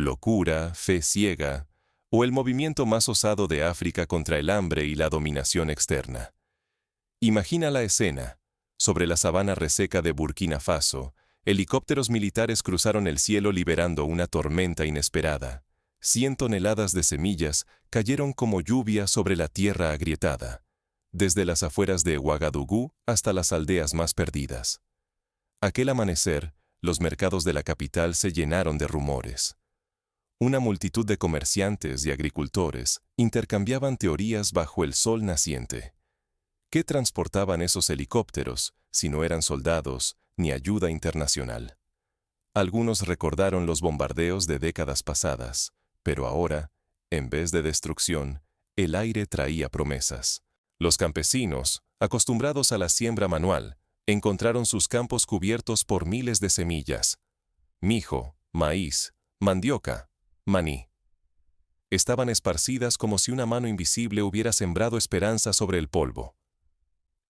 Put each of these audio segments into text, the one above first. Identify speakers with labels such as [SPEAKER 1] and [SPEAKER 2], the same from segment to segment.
[SPEAKER 1] locura, fe ciega, o el movimiento más osado de África contra el hambre y la dominación externa. Imagina la escena. Sobre la sabana reseca de Burkina Faso, helicópteros militares cruzaron el cielo liberando una tormenta inesperada. 100 toneladas de semillas cayeron como lluvia sobre la tierra agrietada, desde las afueras de Ouagadougou hasta las aldeas más perdidas. Aquel amanecer, los mercados de la capital se llenaron de rumores. Una multitud de comerciantes y agricultores intercambiaban teorías bajo el sol naciente. ¿Qué transportaban esos helicópteros si no eran soldados ni ayuda internacional? Algunos recordaron los bombardeos de décadas pasadas, pero ahora, en vez de destrucción, el aire traía promesas. Los campesinos, acostumbrados a la siembra manual, encontraron sus campos cubiertos por miles de semillas: mijo, maíz, mandioca, maní. Estaban esparcidas como si una mano invisible hubiera sembrado esperanza sobre el polvo.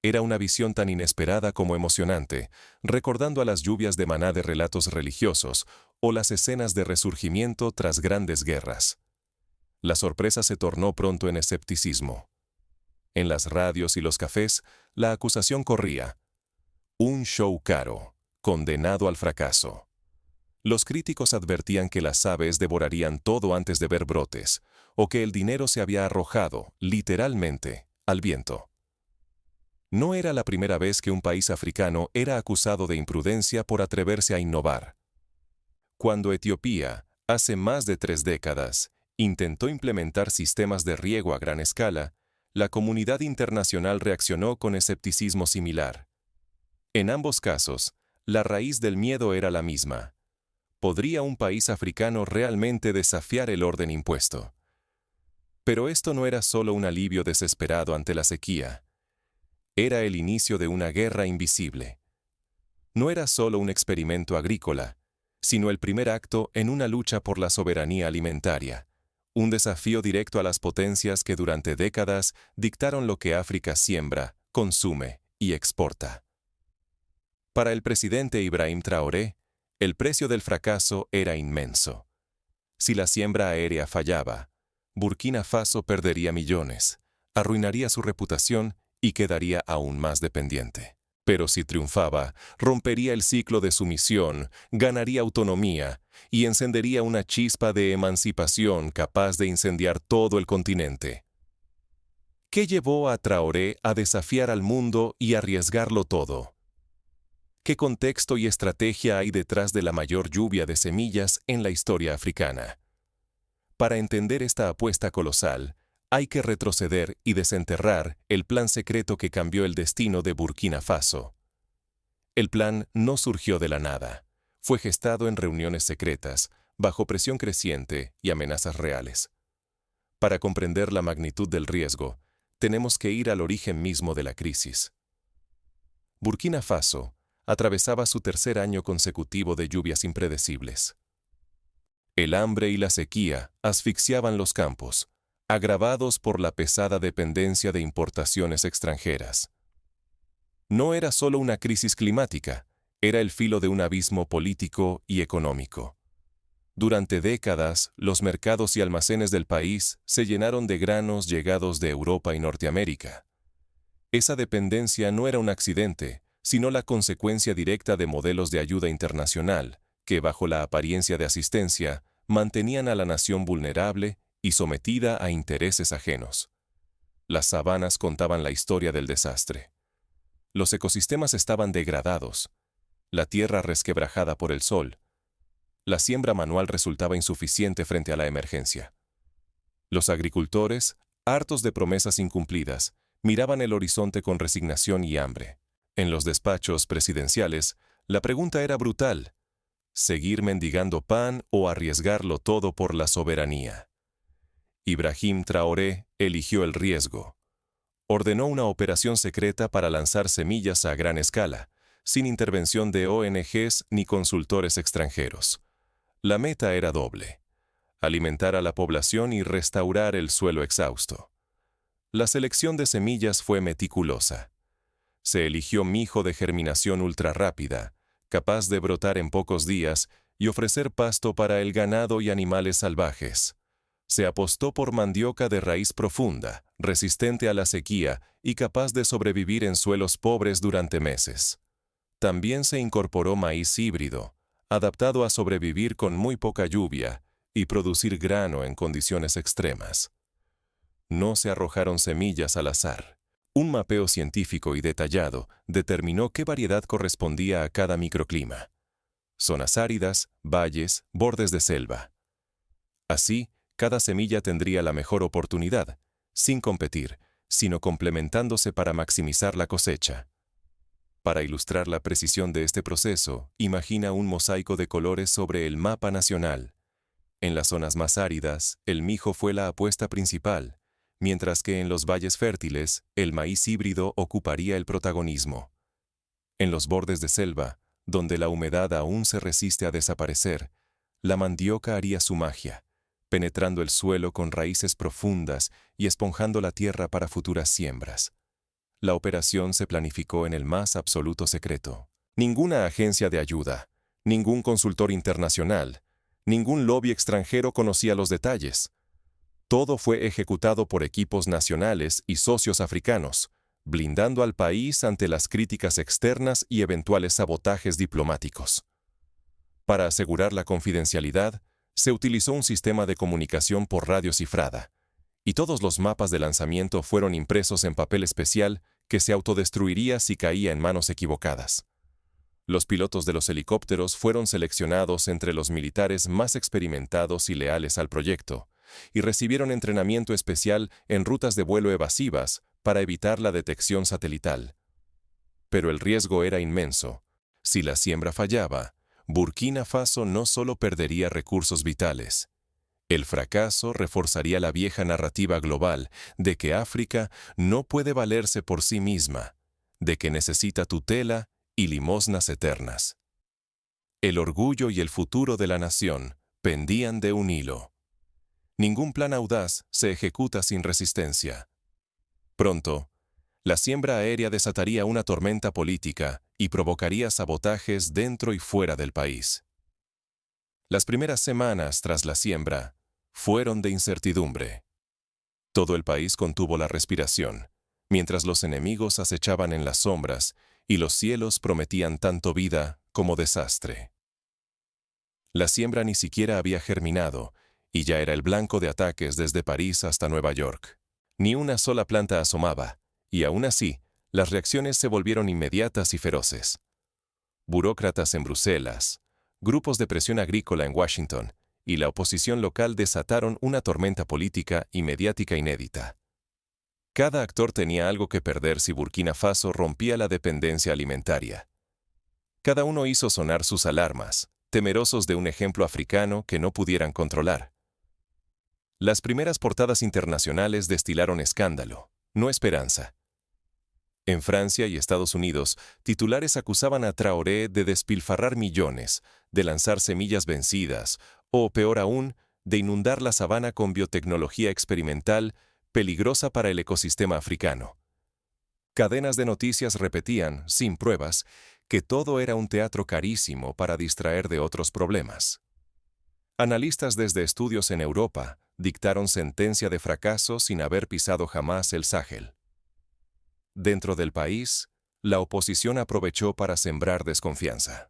[SPEAKER 1] Era una visión tan inesperada como emocionante, recordando a las lluvias de maná de relatos religiosos o las escenas de resurgimiento tras grandes guerras. La sorpresa se tornó pronto en escepticismo. En las radios y los cafés, la acusación corría: un show caro, condenado al fracaso. Los críticos advertían que las aves devorarían todo antes de ver brotes, o que el dinero se había arrojado, literalmente, al viento. No era la primera vez que un país africano era acusado de imprudencia por atreverse a innovar. Cuando Etiopía, hace más de 3 décadas, intentó implementar sistemas de riego a gran escala, la comunidad internacional reaccionó con escepticismo similar. En ambos casos, la raíz del miedo era la misma. ¿Podría un país africano realmente desafiar el orden impuesto? Pero esto no era solo un alivio desesperado ante la sequía. Era el inicio de una guerra invisible. No era solo un experimento agrícola, sino el primer acto en una lucha por la soberanía alimentaria, un desafío directo a las potencias que durante décadas dictaron lo que África siembra, consume y exporta. Para el presidente Ibrahim Traoré, el precio del fracaso era inmenso. Si la siembra aérea fallaba, Burkina Faso perdería millones, arruinaría su reputación y quedaría aún más dependiente. Pero si triunfaba, rompería el ciclo de sumisión, ganaría autonomía y encendería una chispa de emancipación capaz de incendiar todo el continente. ¿Qué llevó a Traoré a desafiar al mundo y arriesgarlo todo? ¿Qué contexto y estrategia hay detrás de la mayor lluvia de semillas en la historia africana? Para entender esta apuesta colosal, hay que retroceder y desenterrar el plan secreto que cambió el destino de Burkina Faso. El plan no surgió de la nada. Fue gestado en reuniones secretas, bajo presión creciente y amenazas reales. Para comprender la magnitud del riesgo, tenemos que ir al origen mismo de la crisis. Burkina Faso atravesaba su 3er año consecutivo de lluvias impredecibles. El hambre y la sequía asfixiaban los campos, agravados por la pesada dependencia de importaciones extranjeras. No era solo una crisis climática, era el filo de un abismo político y económico. Durante décadas, los mercados y almacenes del país se llenaron de granos llegados de Europa y Norteamérica. Esa dependencia no era un accidente, sino la consecuencia directa de modelos de ayuda internacional, que bajo la apariencia de asistencia, mantenían a la nación vulnerable y sometida a intereses ajenos. Las sabanas contaban la historia del desastre. Los ecosistemas estaban degradados, la tierra resquebrajada por el sol. La siembra manual resultaba insuficiente frente a la emergencia. Los agricultores, hartos de promesas incumplidas, miraban el horizonte con resignación y hambre. En los despachos presidenciales, la pregunta era brutal: ¿seguir mendigando pan o arriesgarlo todo por la soberanía? Ibrahim Traoré eligió el riesgo. Ordenó una operación secreta para lanzar semillas a gran escala, sin intervención de ONGs ni consultores extranjeros. La meta era doble: alimentar a la población y restaurar el suelo exhausto. La selección de semillas fue meticulosa. Se eligió mijo de germinación ultrarrápida, capaz de brotar en pocos días y ofrecer pasto para el ganado y animales salvajes. Se apostó por mandioca de raíz profunda, resistente a la sequía y capaz de sobrevivir en suelos pobres durante meses. También se incorporó maíz híbrido, adaptado a sobrevivir con muy poca lluvia y producir grano en condiciones extremas. No se arrojaron semillas al azar. Un mapeo científico y detallado determinó qué variedad correspondía a cada microclima: zonas áridas, valles, bordes de selva. Así, cada semilla tendría la mejor oportunidad, sin competir, sino complementándose para maximizar la cosecha. Para ilustrar la precisión de este proceso, imagina un mosaico de colores sobre el mapa nacional. En las zonas más áridas, el mijo fue la apuesta principal, mientras que en los valles fértiles, el maíz híbrido ocuparía el protagonismo. En los bordes de selva, donde la humedad aún se resiste a desaparecer, la mandioca haría su magia, penetrando el suelo con raíces profundas y esponjando la tierra para futuras siembras. La operación se planificó en el más absoluto secreto. Ninguna agencia de ayuda, ningún consultor internacional, ningún lobby extranjero conocía los detalles. Todo fue ejecutado por equipos nacionales y socios africanos, blindando al país ante las críticas externas y eventuales sabotajes diplomáticos. Para asegurar la confidencialidad, se utilizó un sistema de comunicación por radio cifrada, y todos los mapas de lanzamiento fueron impresos en papel especial que se autodestruiría si caía en manos equivocadas. Los pilotos de los helicópteros fueron seleccionados entre los militares más experimentados y leales al proyecto, y recibieron entrenamiento especial en rutas de vuelo evasivas para evitar la detección satelital. Pero el riesgo era inmenso. Si la siembra fallaba, Burkina Faso no solo perdería recursos vitales. El fracaso reforzaría la vieja narrativa global de que África no puede valerse por sí misma, de que necesita tutela y limosnas eternas. El orgullo y el futuro de la nación pendían de un hilo. Ningún plan audaz se ejecuta sin resistencia. Pronto, la siembra aérea desataría una tormenta política y provocaría sabotajes dentro y fuera del país. Las primeras semanas tras la siembra fueron de incertidumbre. Todo el país contuvo la respiración, mientras los enemigos acechaban en las sombras y los cielos prometían tanto vida como desastre. La siembra ni siquiera había germinado y ya era el blanco de ataques desde París hasta Nueva York. Ni una sola planta asomaba, y aún así, las reacciones se volvieron inmediatas y feroces. Burócratas en Bruselas, grupos de presión agrícola en Washington y la oposición local desataron una tormenta política y mediática inédita. Cada actor tenía algo que perder si Burkina Faso rompía la dependencia alimentaria. Cada uno hizo sonar sus alarmas, temerosos de un ejemplo africano que no pudieran controlar. Las primeras portadas internacionales destilaron escándalo, no esperanza. En Francia y Estados Unidos, titulares acusaban a Traoré de despilfarrar millones, de lanzar semillas vencidas, o peor aún, de inundar la sabana con biotecnología experimental peligrosa para el ecosistema africano. Cadenas de noticias repetían, sin pruebas, que todo era un teatro carísimo para distraer de otros problemas. Analistas desde estudios en Europa dictaron sentencia de fracaso sin haber pisado jamás el Sáhel. Dentro del país, la oposición aprovechó para sembrar desconfianza.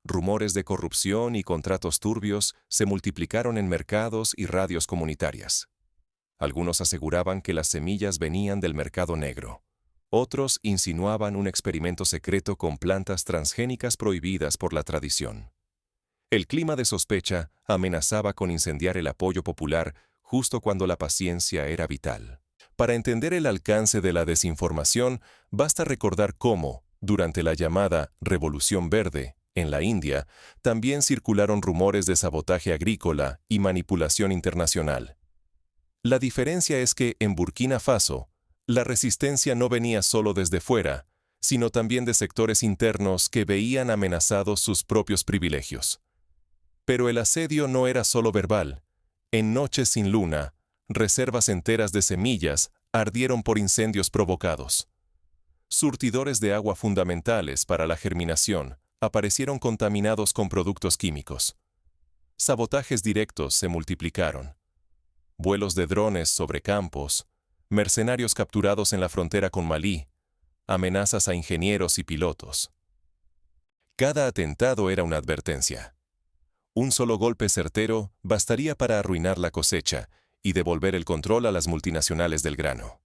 [SPEAKER 1] Rumores de corrupción y contratos turbios se multiplicaron en mercados y radios comunitarias. Algunos aseguraban que las semillas venían del mercado negro. Otros insinuaban un experimento secreto con plantas transgénicas prohibidas por la tradición. El clima de sospecha amenazaba con incendiar el apoyo popular justo cuando la paciencia era vital. Para entender el alcance de la desinformación, basta recordar cómo, durante la llamada Revolución Verde, en la India, también circularon rumores de sabotaje agrícola y manipulación internacional. La diferencia es que en Burkina Faso, la resistencia no venía solo desde fuera, sino también de sectores internos que veían amenazados sus propios privilegios. Pero el asedio no era solo verbal. En noches sin luna, reservas enteras de semillas ardieron por incendios provocados. Surtidores de agua fundamentales para la germinación, aparecieron contaminados con productos químicos. Sabotajes directos se multiplicaron. Vuelos de drones sobre campos, mercenarios capturados en la frontera con Malí, amenazas a ingenieros y pilotos. Cada atentado era una advertencia. Un solo golpe certero bastaría para arruinar la cosecha y devolver el control a las multinacionales del grano.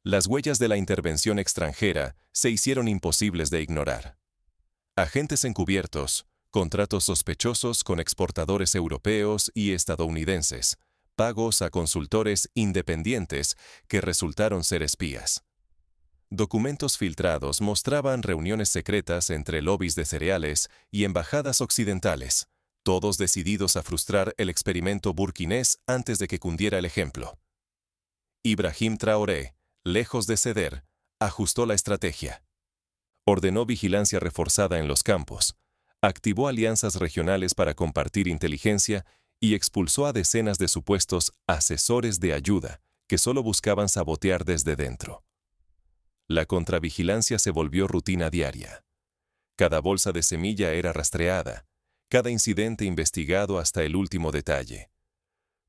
[SPEAKER 1] Las huellas de la intervención extranjera se hicieron imposibles de ignorar. Agentes encubiertos, contratos sospechosos con exportadores europeos y estadounidenses, pagos a consultores independientes que resultaron ser espías. Documentos filtrados mostraban reuniones secretas entre lobbies de cereales y embajadas occidentales, todos decididos a frustrar el experimento burkinés antes de que cundiera el ejemplo. Ibrahim Traoré, lejos de ceder, ajustó la estrategia. Ordenó vigilancia reforzada en los campos, activó alianzas regionales para compartir inteligencia y expulsó a decenas de supuestos asesores de ayuda que solo buscaban sabotear desde dentro. La contravigilancia se volvió rutina diaria. Cada bolsa de semilla era rastreada, cada incidente investigado hasta el último detalle.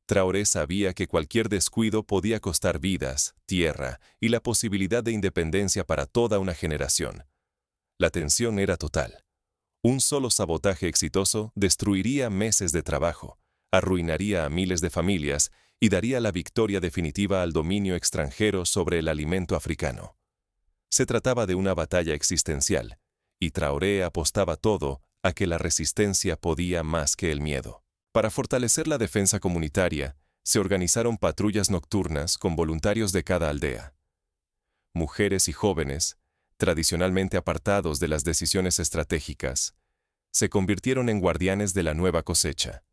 [SPEAKER 1] Traoré sabía que cualquier descuido podía costar vidas, tierra y la posibilidad de independencia para toda una generación. La tensión era total. Un solo sabotaje exitoso destruiría meses de trabajo, arruinaría a miles de familias y daría la victoria definitiva al dominio extranjero sobre el alimento africano. Se trataba de una batalla existencial, y Traoré apostaba todo a que la resistencia podía más que el miedo. Para fortalecer la defensa comunitaria, se organizaron patrullas nocturnas con voluntarios de cada aldea. Mujeres y jóvenes, tradicionalmente apartados de las decisiones estratégicas, se convirtieron en guardianes de la nueva cosecha.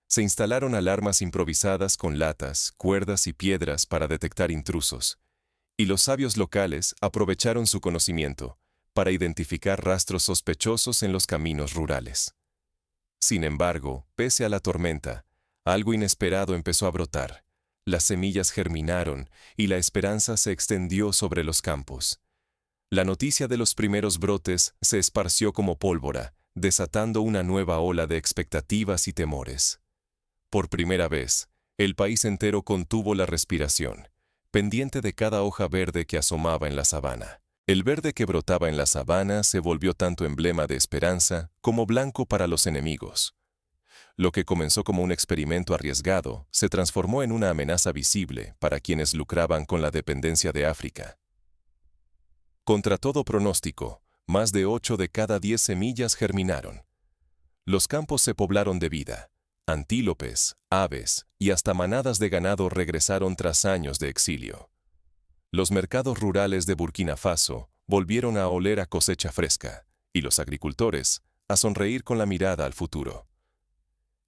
[SPEAKER 1] Se instalaron alarmas improvisadas con latas, cuerdas y piedras para detectar intrusos, y los sabios locales aprovecharon su conocimiento para identificar rastros sospechosos en los caminos rurales. Sin embargo, pese a la tormenta, algo inesperado empezó a brotar. Las semillas germinaron y la esperanza se extendió sobre los campos. La noticia de los primeros brotes se esparció como pólvora, desatando una nueva ola de expectativas y temores. Por primera vez, el país entero contuvo la respiración, pendiente de cada hoja verde que asomaba en la sabana. El verde que brotaba en la sabana se volvió tanto emblema de esperanza como blanco para los enemigos. Lo que comenzó como un experimento arriesgado se transformó en una amenaza visible para quienes lucraban con la dependencia de África. Contra todo pronóstico, más de 8 de cada 10 semillas germinaron. Los campos se poblaron de vida. Antílopes, aves y hasta manadas de ganado regresaron tras años de exilio. Los mercados rurales de Burkina Faso volvieron a oler a cosecha fresca, y los agricultores a sonreír con la mirada al futuro.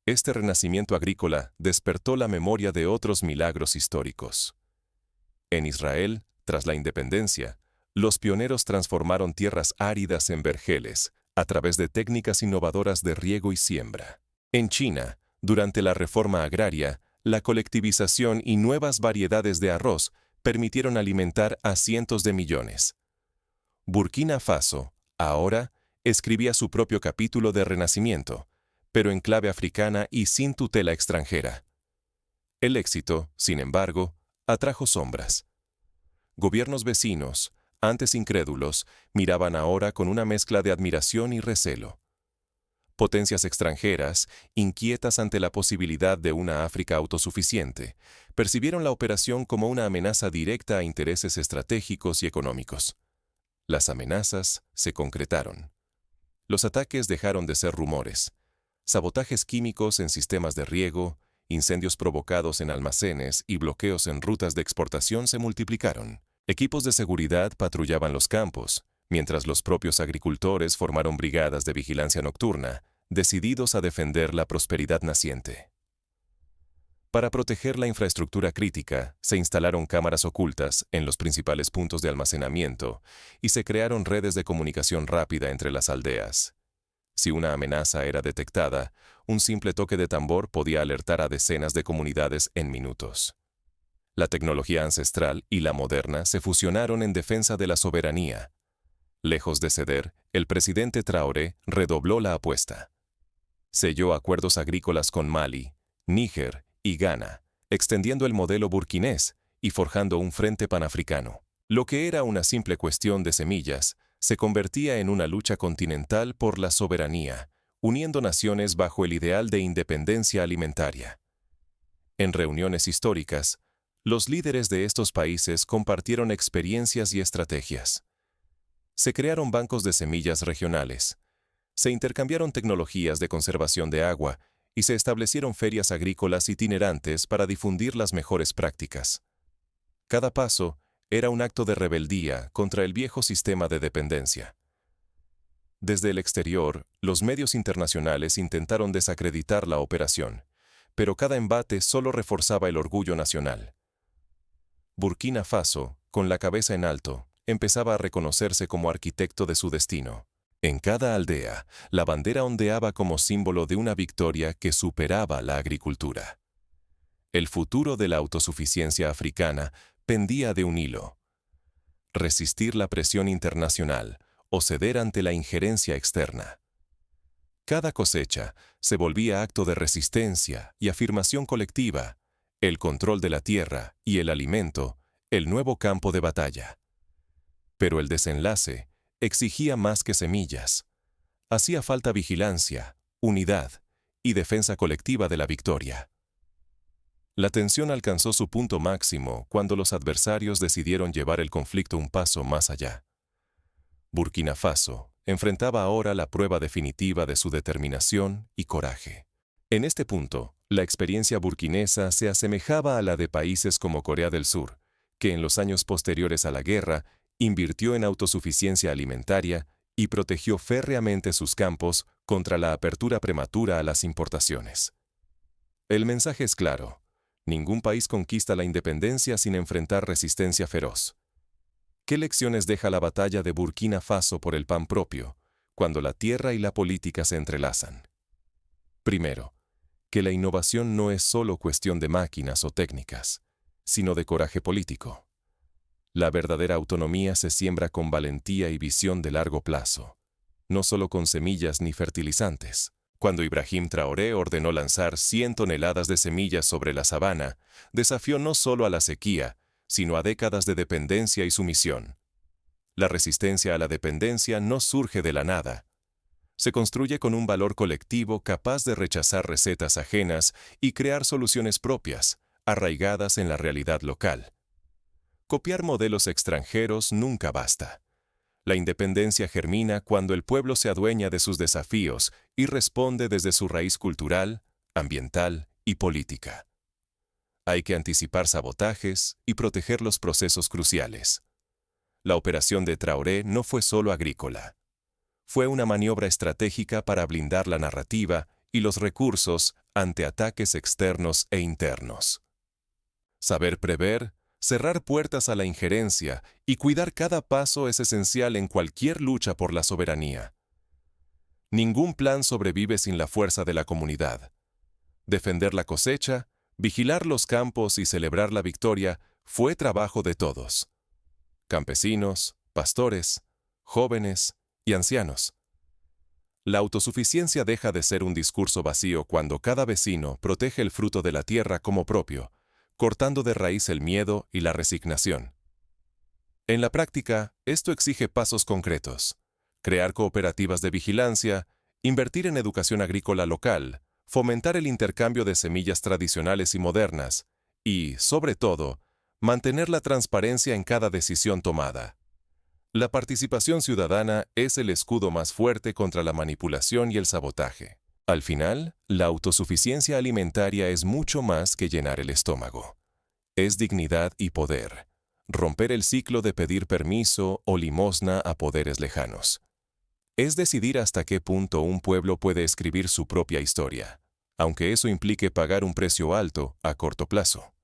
[SPEAKER 1] Este renacimiento agrícola despertó la memoria de otros milagros históricos. En Israel, tras la independencia, los pioneros transformaron tierras áridas en vergeles a través de técnicas innovadoras de riego y siembra. En China, durante la reforma agraria, la colectivización y nuevas variedades de arroz permitieron alimentar a cientos de millones. Burkina Faso, ahora, escribía su propio capítulo de renacimiento, pero en clave africana y sin tutela extranjera. El éxito, sin embargo, atrajo sombras. Gobiernos vecinos, antes incrédulos, miraban ahora con una mezcla de admiración y recelo. Potencias extranjeras, inquietas ante la posibilidad de una África autosuficiente, percibieron la operación como una amenaza directa a intereses estratégicos y económicos. Las amenazas se concretaron. Los ataques dejaron de ser rumores. Sabotajes químicos en sistemas de riego, incendios provocados en almacenes y bloqueos en rutas de exportación se multiplicaron. Equipos de seguridad patrullaban los campos, mientras los propios agricultores formaron brigadas de vigilancia nocturna, decididos a defender la prosperidad naciente. Para proteger la infraestructura crítica, se instalaron cámaras ocultas en los principales puntos de almacenamiento y se crearon redes de comunicación rápida entre las aldeas. Si una amenaza era detectada, un simple toque de tambor podía alertar a decenas de comunidades en minutos. La tecnología ancestral y la moderna se fusionaron en defensa de la soberanía. Lejos de ceder, el presidente Traoré redobló la apuesta. Selló acuerdos agrícolas con Mali, Níger y Ghana, extendiendo el modelo burkinés y forjando un frente panafricano. Lo que era una simple cuestión de semillas se convertía en una lucha continental por la soberanía, uniendo naciones bajo el ideal de independencia alimentaria. En reuniones históricas, los líderes de estos países compartieron experiencias y estrategias. Se crearon bancos de semillas regionales, se intercambiaron tecnologías de conservación de agua y se establecieron ferias agrícolas itinerantes para difundir las mejores prácticas. Cada paso era un acto de rebeldía contra el viejo sistema de dependencia. Desde el exterior, los medios internacionales intentaron desacreditar la operación, pero cada embate solo reforzaba el orgullo nacional. Burkina Faso, con la cabeza en alto, empezaba a reconocerse como arquitecto de su destino. En cada aldea, la bandera ondeaba como símbolo de una victoria que superaba la agricultura. El futuro de la autosuficiencia africana pendía de un hilo: resistir la presión internacional o ceder ante la injerencia externa. Cada cosecha se volvía acto de resistencia y afirmación colectiva, el control de la tierra y el alimento, el nuevo campo de batalla. Pero el desenlace exigía más que semillas. Hacía falta vigilancia, unidad y defensa colectiva de la victoria. La tensión alcanzó su punto máximo cuando los adversarios decidieron llevar el conflicto un paso más allá. Burkina Faso enfrentaba ahora la prueba definitiva de su determinación y coraje. En este punto, la experiencia burkinesa se asemejaba a la de países como Corea del Sur, que en los años posteriores a la guerra invirtió en autosuficiencia alimentaria y protegió férreamente sus campos contra la apertura prematura a las importaciones. El mensaje es claro: ningún país conquista la independencia sin enfrentar resistencia feroz. ¿Qué lecciones deja la batalla de Burkina Faso por el pan propio, cuando la tierra y la política se entrelazan? Primero, que la innovación no es solo cuestión de máquinas o técnicas, sino de coraje político. La verdadera autonomía se siembra con valentía y visión de largo plazo, no solo con semillas ni fertilizantes. Cuando Ibrahim Traoré ordenó lanzar 100 toneladas de semillas sobre la sabana, desafió no solo a la sequía, sino a décadas de dependencia y sumisión. La resistencia a la dependencia no surge de la nada. Se construye con un valor colectivo capaz de rechazar recetas ajenas y crear soluciones propias, arraigadas en la realidad local. Copiar modelos extranjeros nunca basta. La independencia germina cuando el pueblo se adueña de sus desafíos y responde desde su raíz cultural, ambiental y política. Hay que anticipar sabotajes y proteger los procesos cruciales. La operación de Traoré no fue solo agrícola. Fue una maniobra estratégica para blindar la narrativa y los recursos ante ataques externos e internos. Saber prever, cerrar puertas a la injerencia y cuidar cada paso es esencial en cualquier lucha por la soberanía. Ningún plan sobrevive sin la fuerza de la comunidad. Defender la cosecha, vigilar los campos y celebrar la victoria fue trabajo de todos: campesinos, pastores, jóvenes y ancianos. La autosuficiencia deja de ser un discurso vacío cuando cada vecino protege el fruto de la tierra como propio, cortando de raíz el miedo y la resignación. En la práctica, esto exige pasos concretos: crear cooperativas de vigilancia, invertir en educación agrícola local, fomentar el intercambio de semillas tradicionales y modernas, y, sobre todo, mantener la transparencia en cada decisión tomada. La participación ciudadana es el escudo más fuerte contra la manipulación y el sabotaje. Al final, la autosuficiencia alimentaria es mucho más que llenar el estómago. Es dignidad y poder, romper el ciclo de pedir permiso o limosna a poderes lejanos. Es decidir hasta qué punto un pueblo puede escribir su propia historia, aunque eso implique pagar un precio alto a corto plazo.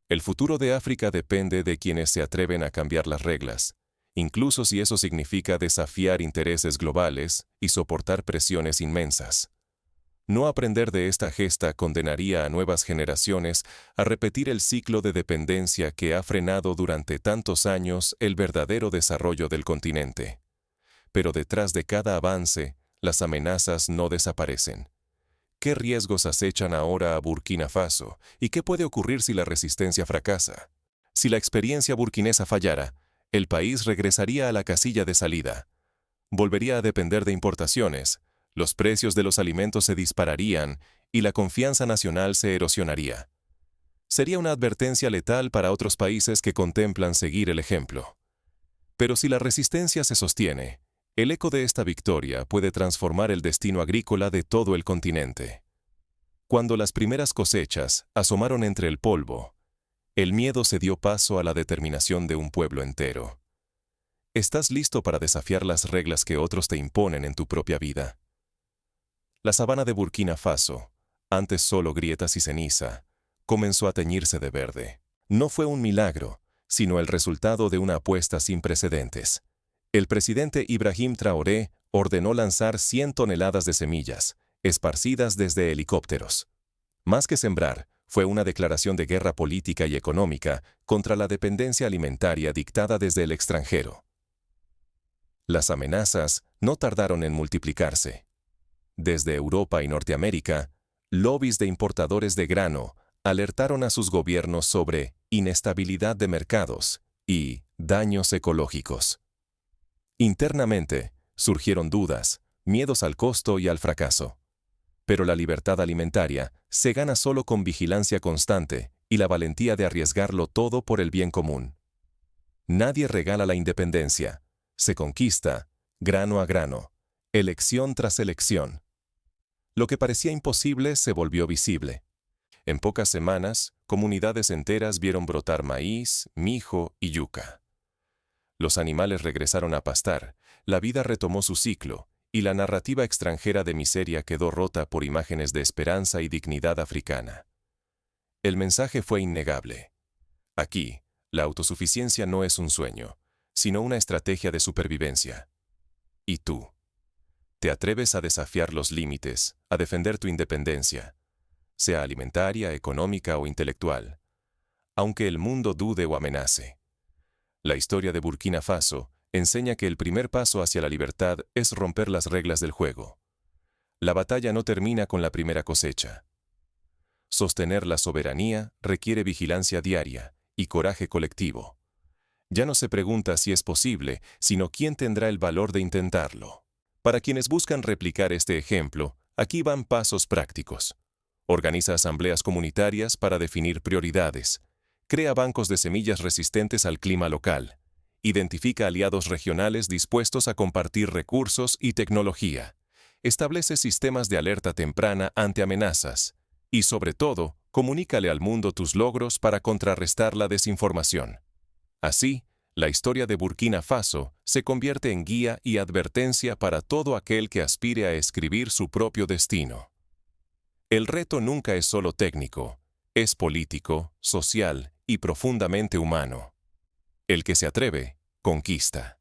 [SPEAKER 1] El futuro de África depende de quienes se atreven a cambiar las reglas, incluso si eso significa desafiar intereses globales y soportar presiones inmensas. No aprender de esta gesta condenaría a nuevas generaciones a repetir el ciclo de dependencia que ha frenado durante tantos años el verdadero desarrollo del continente. Pero detrás de cada avance, las amenazas no desaparecen. ¿Qué riesgos acechan ahora a Burkina Faso? ¿Y qué puede ocurrir si la resistencia fracasa? Si la experiencia burkinesa fallara, el país regresaría a la casilla de salida. Volvería a depender de importaciones, los precios de los alimentos se dispararían y la confianza nacional se erosionaría. Sería una advertencia letal para otros países que contemplan seguir el ejemplo. Pero si la resistencia se sostiene, el eco de esta victoria puede transformar el destino agrícola de todo el continente. Cuando las primeras cosechas asomaron entre el polvo, el miedo se dio paso a la determinación de un pueblo entero. ¿Estás listo para desafiar las reglas que otros te imponen en tu propia vida? La sabana de Burkina Faso, antes solo grietas y ceniza, comenzó a teñirse de verde. No fue un milagro, sino el resultado de una apuesta sin precedentes. El presidente Ibrahim Traoré ordenó lanzar 100 toneladas de semillas, esparcidas desde helicópteros. Más que sembrar, fue una declaración de guerra política y económica contra la dependencia alimentaria dictada desde el extranjero. Las amenazas no tardaron en multiplicarse. Desde Europa y Norteamérica, lobbies de importadores de grano alertaron a sus gobiernos sobre inestabilidad de mercados y daños ecológicos. Internamente, surgieron dudas, miedos al costo y al fracaso. Pero la libertad alimentaria se gana solo con vigilancia constante y la valentía de arriesgarlo todo por el bien común. Nadie regala la independencia, se conquista, grano a grano, elección tras elección. Lo que parecía imposible se volvió visible. En pocas semanas, comunidades enteras vieron brotar maíz, mijo y yuca. Los animales regresaron a pastar, la vida retomó su ciclo, y la narrativa extranjera de miseria quedó rota por imágenes de esperanza y dignidad africana. El mensaje fue innegable. Aquí, la autosuficiencia no es un sueño, sino una estrategia de supervivencia. ¿Y tú? ¿Te atreves a desafiar los límites, a defender tu independencia, sea alimentaria, económica o intelectual, aunque el mundo dude o amenace? La historia de Burkina Faso enseña que el primer paso hacia la libertad es romper las reglas del juego. La batalla no termina con la primera cosecha. Sostener la soberanía requiere vigilancia diaria y coraje colectivo. Ya no se pregunta si es posible, sino quién tendrá el valor de intentarlo. Para quienes buscan replicar este ejemplo, aquí van pasos prácticos. Organiza asambleas comunitarias para definir prioridades. Crea bancos de semillas resistentes al clima local. Identifica aliados regionales dispuestos a compartir recursos y tecnología. Establece sistemas de alerta temprana ante amenazas. Y sobre todo, comunícale al mundo tus logros para contrarrestar la desinformación. Así, la historia de Burkina Faso se convierte en guía y advertencia para todo aquel que aspire a escribir su propio destino. El reto nunca es solo técnico, es político, social y profundamente humano. El que se atreve, conquista.